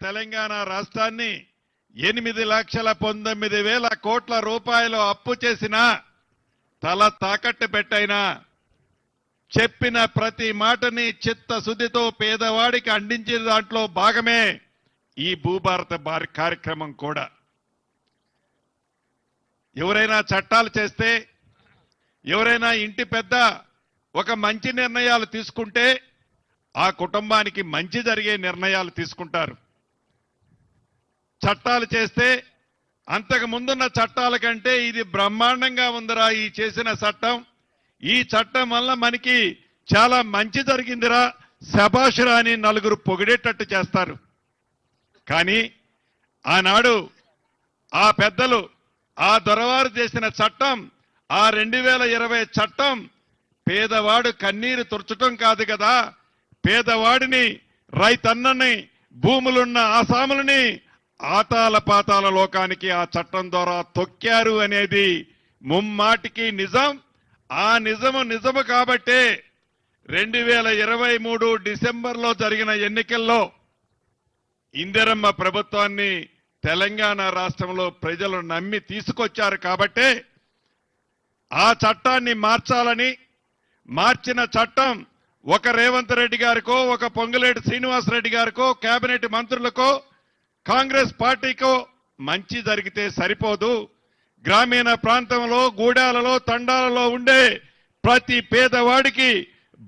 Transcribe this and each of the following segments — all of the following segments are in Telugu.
తెలంగాణ రాష్ట్రాన్ని 8,19,000 కోట్ల రూపాయలు అప్పు చేసిన తల తాకట్టు పెట్టైనా చెప్పిన ప్రతి మాటని చిత్తశుద్ధితో పేదవాడికి అందించిన దాంట్లో భాగమే ఈ భూభారత కార్యక్రమం కూడా. ఎవరైనా చట్టాలు చేస్తే, ఎవరైనా ఇంటి పెద్ద ఒక మంచి నిర్ణయాలు తీసుకుంటే ఆ కుటుంబానికి మంచి జరిగే నిర్ణయాలు తీసుకుంటారు. చట్టాలు చేస్తే అంతకు ముందున్న చట్టాల కంటే ఇది బ్రహ్మాండంగా ఉందిరా ఈ చేసిన చట్టం, ఈ చట్టం వల్ల మనకి చాలా మంచి జరిగిందిరా, శభాషురా అని నలుగురు పొగిడేటట్టు చేస్తారు. కానీ ఆనాడు ఆ పెద్దలు ఆ దొరవారు చేసిన చట్టం, ఆ 2020 చట్టం పేదవాడు కన్నీరు తుర్చటం కాదు కదా, పేదవాడిని, రైతన్నని, భూములున్న ఆసాములని ఆతాల పాతాల లోకానికి ఆ చట్టం ద్వారా తొక్కారు అనేది ముమ్మాటికి నిజం. ఆ నిజము కాబట్టే 2023 డిసెంబర్లో జరిగిన ఎన్నికల్లో ఇందిరమ్మ ప్రభుత్వాన్ని తెలంగాణ రాష్ట్రంలో ప్రజలు నమ్మి తీసుకొచ్చారు. కాబట్టే ఆ చట్టాన్ని మార్చాలని, మార్చిన చట్టం ఒక రేవంత్ రెడ్డి గారికో, ఒక పొంగులేటి శ్రీనివాసరెడ్డి గారికో, కేబినెట్ మంత్రులకో, కాంగ్రెస్ పార్టీకో మంచి జరిగితే సరిపోదు. గ్రామీణ ప్రాంతంలో, గూడాలలో, తండాలలో ఉండే ప్రతి పేదవాడికి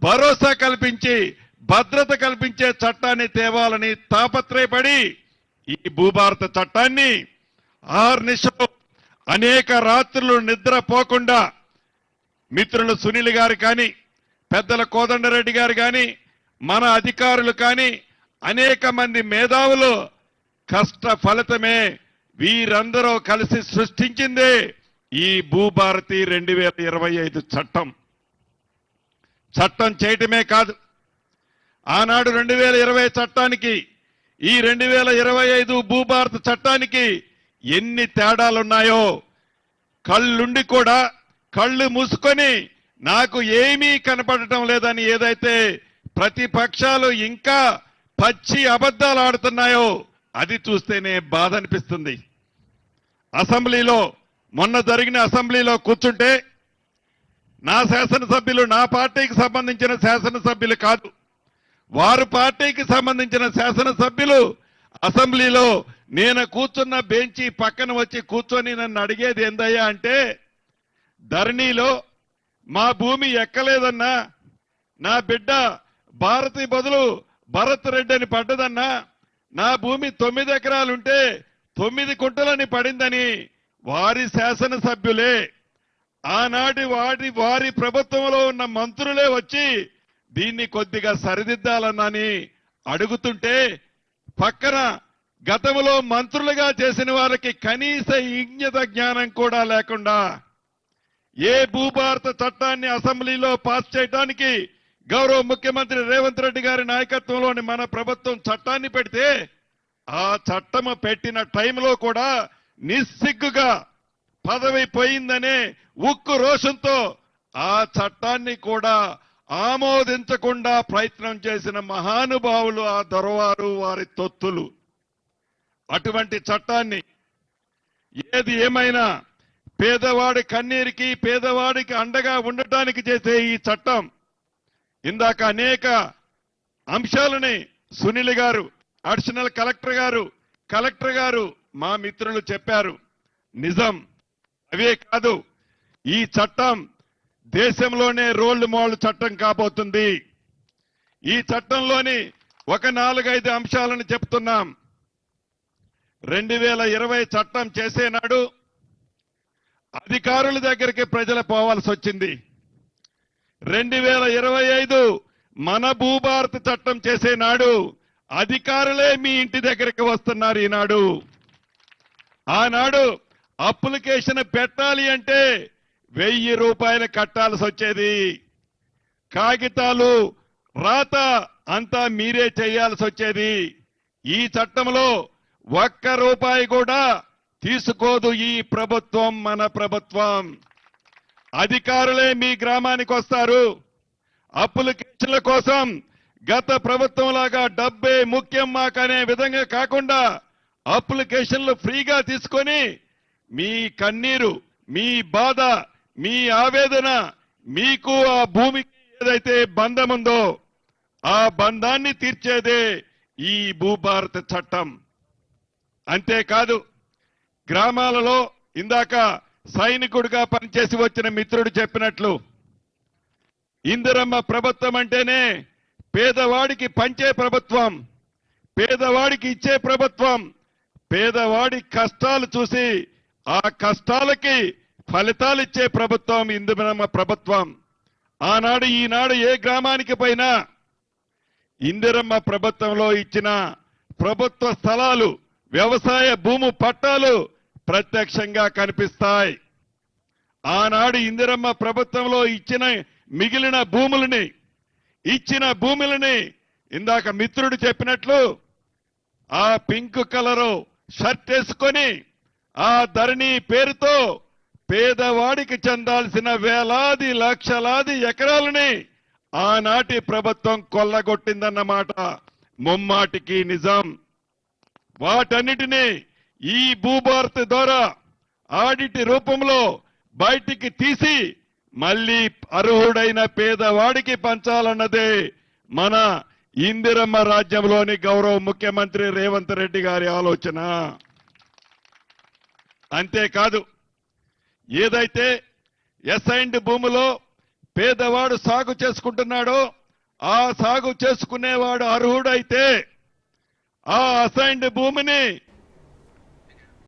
భరోసా కల్పించి, భద్రత కల్పించే చట్టాన్ని తేవాలని తాపత్రయపడి ఈ భూభారత చట్టాన్ని ఆర్నిశలో అనేక రాత్రులు నిద్రపోకుండా మిత్రులు సునీల్ గారు కానీ, పెద్దల కోదండరెడ్డి గారు కానీ, మన అధికారులు కానీ, అనేక మంది మేధావులు కష్ట ఫలితమే వీరందరూ కలిసి సృష్టించిందే ఈ భూభారతి 2025 చట్టం. చట్టం చేయటమే కాదు, ఆనాడు 2020 చట్టానికి ఈ 2025 భూభారత చట్టానికి ఎన్ని తేడాలున్నాయో కళ్ళుండి కూడా కళ్ళు మూసుకొని నాకు ఏమీ కనపడటం లేదని ఏదైతే ప్రతిపక్షాలు ఇంకా పచ్చి అబద్ధాలు ఆడుతున్నాయో అది చూస్తేనే బాధ అనిపిస్తుంది. అసెంబ్లీలో మొన్న జరిగిన అసెంబ్లీలో కూర్చుంటే నా శాసనసభ్యులు, నా పార్టీకి సంబంధించిన శాసనసభ్యులు కాదు, వారు పార్టీకి సంబంధించిన శాసనసభ్యులు అసెంబ్లీలో నేను కూర్చున్న బెంచి పక్కన వచ్చి కూర్చొని నన్ను అడిగేది ఏందయ్యా అంటే, ధరణిలో మా భూమి ఎక్కలేదన్నా, నా బిడ్డ భారతి బదులు భరత్ రెడ్డి అని పడ్డదన్నా, నా భూమి 9 ఎకరాలుంటే 9 కుంటలని పడిందని వారి శాసనసభ్యులే, ఆనాటి వారి ప్రభుత్వంలో ఉన్న మంత్రులే వచ్చి దీన్ని కొద్దిగా సరిదిద్దాలన్నని అడుగుతుంటే పక్కన గతంలో మంత్రులుగా చేసిన వారికి కనీస ఇంగిత జ్ఞానం కూడా లేకుండా ఏ భూభారత చట్టాన్ని అసెంబ్లీలో పాస్ చేయడానికి గౌరవ ముఖ్యమంత్రి రేవంత్ రెడ్డి గారి నాయకత్వంలోని మన ప్రభుత్వం చట్టాన్ని పెడితే ఆ చట్టం పెట్టిన టైంలో కూడా నిస్సిగ్గుగా పదవి పోయిందనే ఉక్కు రోషంతో ఆ చట్టాన్ని కూడా ఆమోదించకుండా ప్రయత్నం చేసిన మహానుభావులు ఆ దొరవారు, వారి తొత్తులు. అటువంటి చట్టాన్ని ఏది ఏమైనా పేదవాడి కన్నీరికి, పేదవాడికి అండగా ఉండటానికి చేసే ఈ చట్టం ఇందాక అనేక అంశాలని సునీల్ గారు, అడిషనల్ కలెక్టర్ గారు మా మిత్రులు చెప్పారు. నిజం. అవే కాదు, ఈ చట్టం దేశంలోనే రోల్ మోడల్ చట్టం కాబోతుంది. ఈ చట్టంలోని ఒక 4-5 అంశాలను చెప్తున్నాం. 2020 చట్టం చేసేనాడు అధికారుల దగ్గరికి ప్రజలు పోవాల్సి వచ్చింది. 2025 మన భూభారత చట్టం చేసేనాడు అధికారులే మీ ఇంటి దగ్గరికి వస్తున్నారు. ఈనాడు ఆనాడు అప్లికేషన్ పెట్టాలి అంటే 1000 రూపాయలు కట్టాల్సి వచ్చేది. కాగితాలు, రాత అంతా మీరే చేయాల్సి వచ్చేది. ఈ చట్టంలో 1 రూపాయి కూడా తీసుకోదు ఈ ప్రభుత్వం, మన ప్రభుత్వం. అధికారులే మీ గ్రామానికి వస్తారు. అప్లికేషన్ల కోసం గత ప్రభుత్వం లాగా డబ్బే ముఖ్యం మాకనే విధంగా కాకుండా అప్లికేషన్లు ఫ్రీగా తీసుకొని మీ కన్నీరు, మీ బాధ, మీ ఆవేదన, మీకు ఆ భూమికి ఏదైతే బంధం ఉందో ఆ బంధాన్ని తీర్చేదే ఈ భూభారత చట్టం. అంతేకాదు గ్రామాలలో ఇందాక సైనికుడిగా పనిచేసి వచ్చిన మిత్రుడు చెప్పినట్లు ఇందిరమ్మ ప్రభుత్వం అంటేనే పేదవాడికి పంచే ప్రభుత్వం, పేదవాడికి ఇచ్చే ప్రభుత్వం, పేదవాడి కష్టాలు చూసి ఆ కష్టాలకి ఫలితాలు ఇచ్చే ప్రభుత్వం ఇందిరమ్మ ప్రభుత్వం. ఆనాడు ఈనాడు ఏ గ్రామానికి పోయినా ఇందిరమ్మ ప్రభుత్వంలో ఇచ్చిన ప్రభుత్వ స్థలాలు, వ్యవసాయ భూము పట్టాలు ప్రత్యక్షంగా కనిపిస్తాయి. ఆనాడు ఇందిరమ్మ ప్రభుత్వంలో మిగిలిన భూములని ఇందాక మిత్రుడు చెప్పినట్లు ఆ పింక్ కలరు షర్ట్ వేసుకొని ఆ ధరణి పేరుతో పేదవాడికి చెందాల్సిన వేలాది లక్షలాది ఎకరాలని ఆనాటి ప్రభుత్వం కొల్లగొట్టిందన్నమాట ముమ్మాటికి నిజం. వాటన్నిటినీ ఈ భూభారతి ద్వారా ఆడిట్ రూపంలో బయటికి తీసి మళ్ళీ అర్హుడైన పేదవాడికి పంచాలన్నదే మన ఇందిరమ్మ రాజ్యంలోని గౌరవ ముఖ్యమంత్రి రేవంత్ రెడ్డి గారి ఆలోచన. అంతేకాదు ఏదైతే అసైన్డ్ భూమిలో పేదవాడు సాగు చేసుకుంటున్నాడో ఆ సాగు చేసుకునేవాడు అర్హుడైతే ఆ అసైన్డ్ భూమిని